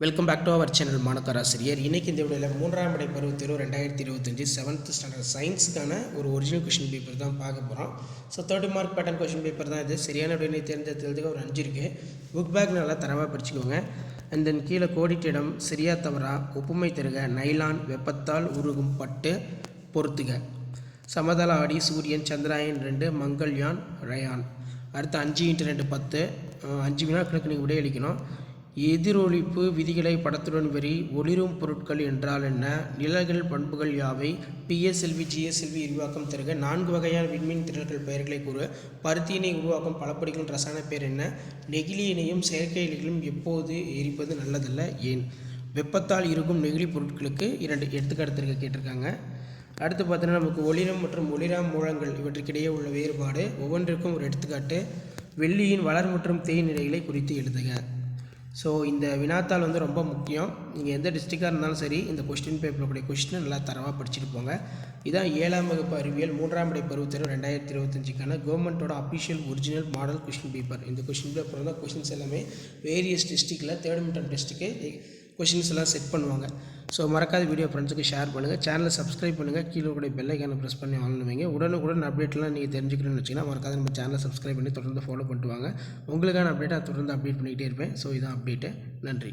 Welcome back to our channel மாணக்கராசிரியர். இன்றைக்கி இந்த வீடியோவில் 3ஆம் படை பருவத் தேர்வு 2025 7th ஸ்டாண்டர்ட் சயின்ஸுக்கான ஒரு ஒரிஜினல் கொஷின் பேப்பர் தான் பார்க்க போகிறோம். So 30 mark pattern question paper தான் இது. சரியான விடையை தேர்ந்தெடுத்ததுக்கு ஒரு 5 இருக்குது. புக் பேக் நல்லா தரவாக படிச்சுக்கோங்க. அண்ட் தென் கீழே கோடிட்டிடம் சரியா தவறா, ஒப்புமை தருக, நைலான், வெப்பத்தால் உருகும் பட்டு, பொறுத்துக, சமதள ஆடி, சூரியன், சந்திராயன் 2, மங்கள்யான், ரயான். அடுத்து 5x2 10, 5 வினாக்களுக்கு நீங்கள் விடையளிக்கணும். எதிரொலிப்பு விதிகளை படத்துடன் வரி. ஒளிரும் பொருட்கள் என்றால் என்ன? நிழல்கள் பண்புகள் யாவை? பிஎஸ்எல்வி ஜிஎஸ்எல்வி விரிவாக்கம் தருக. 4 வகையான விண்மீன் திரள்கள் பெயர்களை கூறு. பருத்தியினை உருவாக்கும் பலப்படிகள் ரசாயன பெயர் என்ன? நெகிழியினையும் செயற்கை இலைகளும் எப்போது எரிப்பது நல்லதல்ல, ஏன்? வெப்பத்தால் இருக்கும் நெகிழி பொருட்களுக்கு 2 எடுத்துக்காட்டு கேட்டிருக்காங்க. அடுத்து பார்த்தீங்கன்னா நமக்கு ஒளிரம் மற்றும் ஒளிரா மூலங்கள் இவற்றுக்கிடையே உள்ள வேறுபாடு, ஒவ்வொன்றிற்கும் ஒரு எடுத்துக்காட்டு. வெள்ளியின் வளர் மற்றும் தேய் நிலைகளை குறித்து எழுதுக. ஸோ இந்த வினாத்தாள் ரொம்ப முக்கியம். நீங்கள் எந்த டிஸ்ட்ரிக்டாக இருந்தாலும் சரி இந்த கொஸ்டின் பேப்பருடைய கொஸ்டினை நல்லா தரவாக படிச்சுட்டு போங்க. இதான் 7ஆம் வகுப்பு அறிவியல் 3ஆம் படை பருவத் தேர்வு 2025க்கான கவர்மெண்ட்டோட official original model question paper. இந்த கொஸ்டின் பேப்பர் தான் கொஸ்டின்ஸ் எல்லாமே வேரியஸ் டிஸ்ட்ரிக்டில் 3rd மிட் டெர்ம் டெஸ்ட்டுக்கு கொஷின்ஸ் எல்லாம் செட் பண்ணுவாங்க. ஸோ மறக்காத வீடியோ ஃப்ரெண்ட்ஸுக்கு ஷேர் பண்ணுங்கள். சேனலை சப்ஸ்கிரைப் பண்ணுங்கள். கீழே கூட பெல் ஐக்கானை ப்ரெஸ் பண்ணி ஆன் வைங்க. உடனுக்குடன் அப்டேட்லாம் நீங்கள் தெரிஞ்சுக்கணும்னு வச்சிங்கன்னா மறக்காத நம்ம சேனலை சப்ஸ்கிரைப் பண்ணி தொடர்ந்து ஃபாலோ பண்ணிட்டு வாங்க. உங்களுக்கான அப்டேட்டை தொடர்ந்து அப்டேட் பண்ணிக்கிட்டே இருப்பேன். ஸோ இதான் அப்டேட்டு. நன்றி.